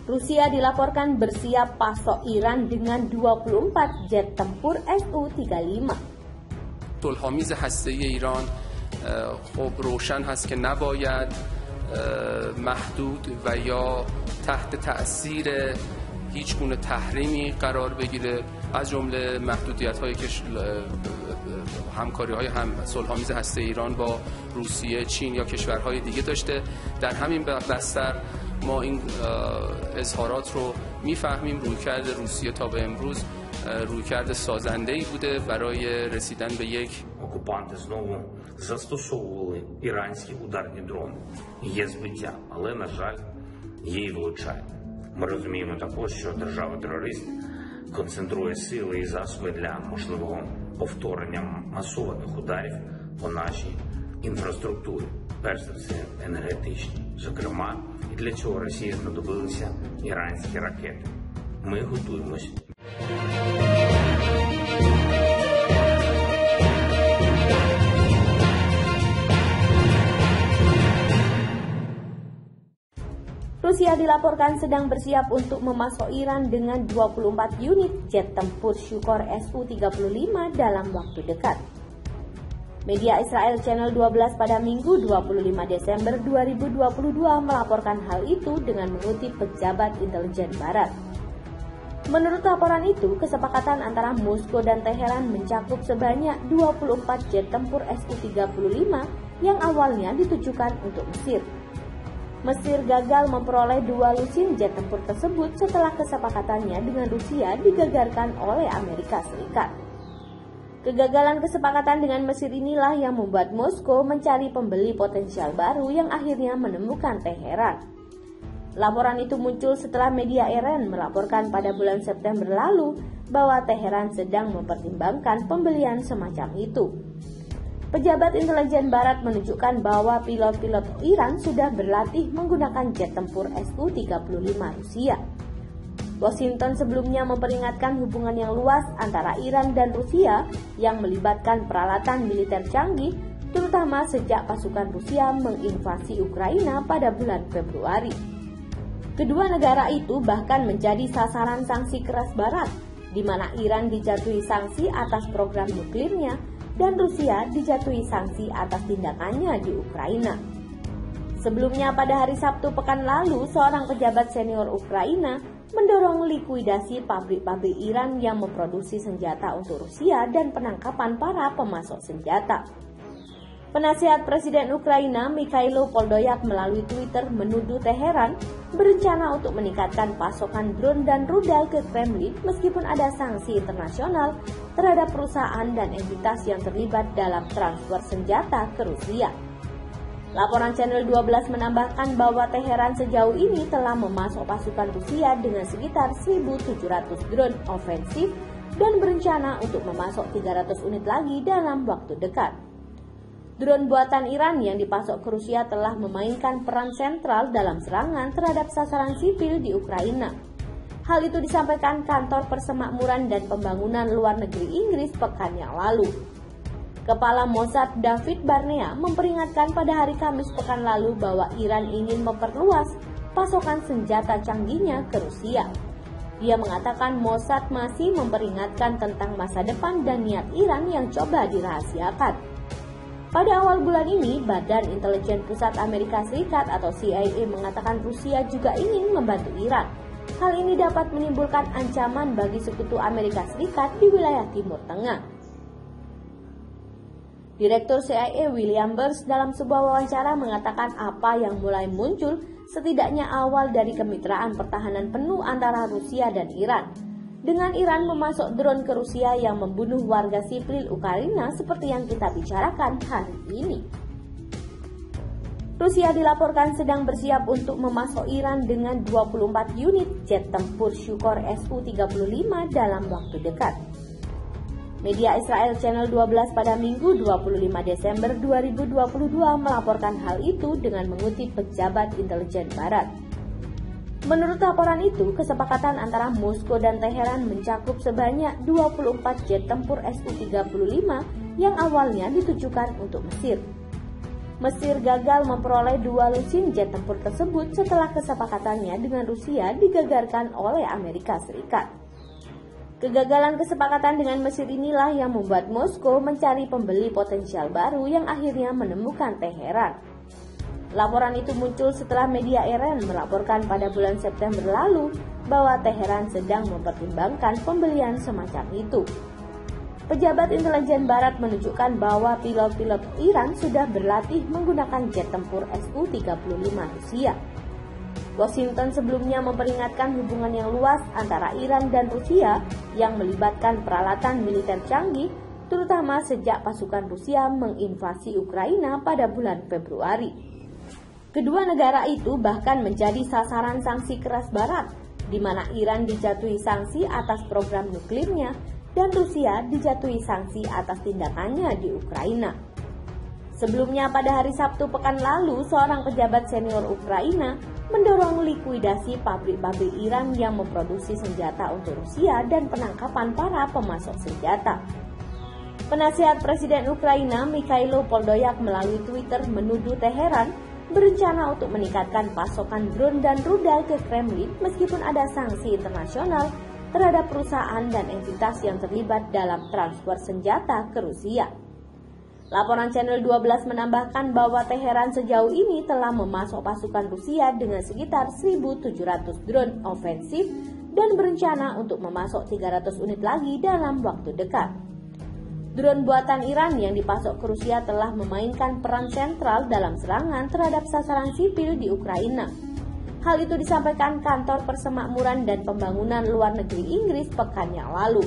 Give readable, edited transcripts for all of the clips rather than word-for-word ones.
Rusia dilaporkan bersiap pasok Iran dengan 24 jet tempur Su-35. صلح‌آمیز هسته‌ای ایران خب روشن هست که نباید محدود و یا تحت تأثیر هیچ گونه تحریمی قرار بگیره، از جمله محدودیت‌های که همکاری‌های صلح‌آمیز هسته‌ای ایران با روسیه، چین یا کشورهای دیگه داشته. در همین بستر ما این اظهارات رو میفهمیم. رویکرد روسیه تا به امروز رویکرد سازنده‌ای بوده برای رسیدن به یک окупанти знову застосовували іранські ударні дрони. Є збиття, але, на жаль, є і влучання. Ми розуміємо також, що держава-терорист концентрує сили і засоби для можливого повторення масованих ударів по нашій інфраструктурі, перш за все енергетичній. Зокрема, і для цього Росії знадобилися іранські ракети. Ми готуємось. Rusia dilaporkan sedang bersiap untuk memasok Iran dengan 24 unit jet tempur Sukhoi Su-35 dalam waktu dekat. Media Israel Channel 12 pada Minggu 25 Desember 2022 melaporkan hal itu dengan mengutip pejabat intelijen Barat. Menurut laporan itu, kesepakatan antara Moskow dan Teheran mencakup sebanyak 24 jet tempur Su-35 yang awalnya ditujukan untuk Mesir. Mesir gagal memperoleh 2 lusin jet tempur tersebut setelah kesepakatannya dengan Rusia digagalkan oleh Amerika Serikat. Kegagalan kesepakatan dengan Mesir inilah yang membuat Moskow mencari pembeli potensial baru yang akhirnya menemukan Teheran. Laporan itu muncul setelah media Iran melaporkan pada bulan September lalu bahwa Teheran sedang mempertimbangkan pembelian semacam itu. Pejabat intelijen Barat menunjukkan bahwa pilot-pilot Iran sudah berlatih menggunakan jet tempur Su-35 Rusia. Washington sebelumnya memperingatkan hubungan yang luas antara Iran dan Rusia yang melibatkan peralatan militer canggih, terutama sejak pasukan Rusia menginvasi Ukraina pada bulan Februari. Kedua negara itu bahkan menjadi sasaran sanksi keras Barat, di mana Iran dijatuhi sanksi atas program nuklirnya dan Rusia dijatuhi sanksi atas tindakannya di Ukraina. Sebelumnya pada hari Sabtu pekan lalu, seorang pejabat senior Ukraina mendorong likuidasi pabrik-pabrik Iran yang memproduksi senjata untuk Rusia dan penangkapan para pemasok senjata. Penasihat Presiden Ukraina Mikhailo Podolyak melalui Twitter menuduh Teheran berencana untuk meningkatkan pasokan drone dan rudal ke Kremlin meskipun ada sanksi internasional terhadap perusahaan dan entitas yang terlibat dalam transfer senjata ke Rusia. Laporan Channel 12 menambahkan bahwa Teheran sejauh ini telah memasok pasukan Rusia dengan sekitar 1.700 drone ofensif dan berencana untuk memasok 300 unit lagi dalam waktu dekat. Drone buatan Iran yang dipasok ke Rusia telah memainkan peran sentral dalam serangan terhadap sasaran sipil di Ukraina. Hal itu disampaikan Kantor Persemakmuran dan Pembangunan Luar Negeri Inggris pekan yang lalu. Kepala Mossad David Barnea memperingatkan pada hari Kamis pekan lalu bahwa Iran ingin memperluas pasokan senjata canggihnya ke Rusia. Dia mengatakan Mossad masih memperingatkan tentang masa depan dan niat Iran yang coba dirahasiakan. Pada awal bulan ini, Badan Intelijen Pusat Amerika Serikat atau CIA mengatakan Rusia juga ingin membantu Iran. Hal ini dapat menimbulkan ancaman bagi sekutu Amerika Serikat di wilayah Timur Tengah. Direktur CIA William Burns dalam sebuah wawancara mengatakan apa yang mulai muncul setidaknya awal dari kemitraan pertahanan penuh antara Rusia dan Iran. Dengan Iran memasok drone ke Rusia yang membunuh warga sipil Ukraina seperti yang kita bicarakan hari ini. Rusia dilaporkan sedang bersiap untuk memasok Iran dengan 24 unit jet tempur Sukhoi Su-35 dalam waktu dekat. Media Israel Channel 12 pada Minggu 25 Desember 2022 melaporkan hal itu dengan mengutip pejabat intelijen Barat. Menurut laporan itu, kesepakatan antara Moskow dan Teheran mencakup sebanyak 24 jet tempur Su-35 yang awalnya ditujukan untuk Mesir. Mesir gagal memperoleh 2 lusin jet tempur tersebut setelah kesepakatannya dengan Rusia digagalkan oleh Amerika Serikat. Kegagalan kesepakatan dengan Mesir inilah yang membuat Moskow mencari pembeli potensial baru yang akhirnya menemukan Teheran. Laporan itu muncul setelah media Iran melaporkan pada bulan September lalu bahwa Teheran sedang mempertimbangkan pembelian semacam itu. Pejabat intelijen barat menunjukkan bahwa pilot-pilot Iran sudah berlatih menggunakan jet tempur Su-35 Rusia. Washington sebelumnya memperingatkan hubungan yang luas antara Iran dan Rusia yang melibatkan peralatan militer canggih, terutama sejak pasukan Rusia menginvasi Ukraina pada bulan Februari. Kedua negara itu bahkan menjadi sasaran sanksi keras barat, di mana Iran dijatuhi sanksi atas program nuklirnya dan Rusia dijatuhi sanksi atas tindakannya di Ukraina. Sebelumnya pada hari Sabtu pekan lalu, seorang pejabat senior Ukraina mendorong likuidasi pabrik-pabrik Iran yang memproduksi senjata untuk Rusia dan penangkapan para pemasok senjata. Penasihat Presiden Ukraina Mikhailo Podolyak melalui Twitter menuduh Teheran berencana untuk meningkatkan pasokan drone dan rudal ke Kremlin meskipun ada sanksi internasional terhadap perusahaan dan entitas yang terlibat dalam transfer senjata ke Rusia. Laporan Channel 12 menambahkan bahwa Teheran sejauh ini telah memasok pasukan Rusia dengan sekitar 1.700 drone ofensif dan berencana untuk memasok 300 unit lagi dalam waktu dekat. Drone buatan Iran yang dipasok ke Rusia telah memainkan peran sentral dalam serangan terhadap sasaran sipil di Ukraina. Hal itu disampaikan Kantor Persemakmuran dan Pembangunan Luar Negeri Inggris pekan yang lalu.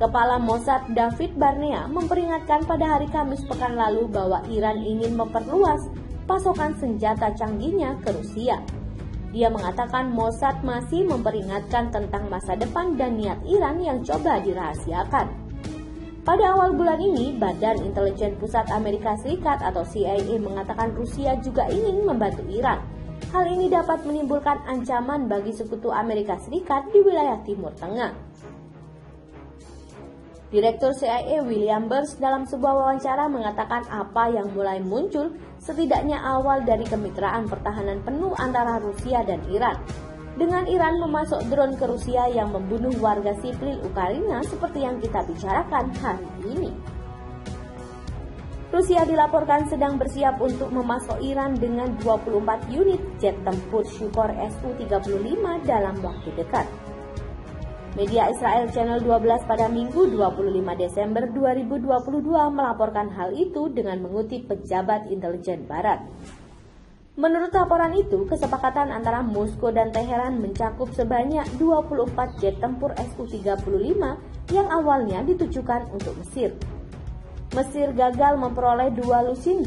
Kepala Mossad David Barnea memperingatkan pada hari Kamis pekan lalu bahwa Iran ingin memperluas pasokan senjata canggihnya ke Rusia. Dia mengatakan Mossad masih memperingatkan tentang masa depan dan niat Iran yang coba dirahasiakan. Pada awal bulan ini, Badan Intelijen Pusat Amerika Serikat atau CIA mengatakan Rusia juga ingin membantu Iran. Hal ini dapat menimbulkan ancaman bagi sekutu Amerika Serikat di wilayah Timur Tengah. Direktur CIA William Burns dalam sebuah wawancara mengatakan apa yang mulai muncul setidaknya awal dari kemitraan pertahanan penuh antara Rusia dan Iran. Dengan Iran memasok drone ke Rusia yang membunuh warga sipil Ukraina seperti yang kita bicarakan hari ini. Rusia dilaporkan sedang bersiap untuk memasok Iran dengan 24 unit jet tempur Sukhoi Su-35 dalam waktu dekat. Media Israel Channel 12 pada Minggu 25 Desember 2022 melaporkan hal itu dengan mengutip pejabat intelijen barat. Menurut laporan itu, kesepakatan antara Moskow dan Teheran mencakup sebanyak 24 jet tempur Su-35 yang awalnya ditujukan untuk Mesir. Mesir gagal memperoleh 2 lusin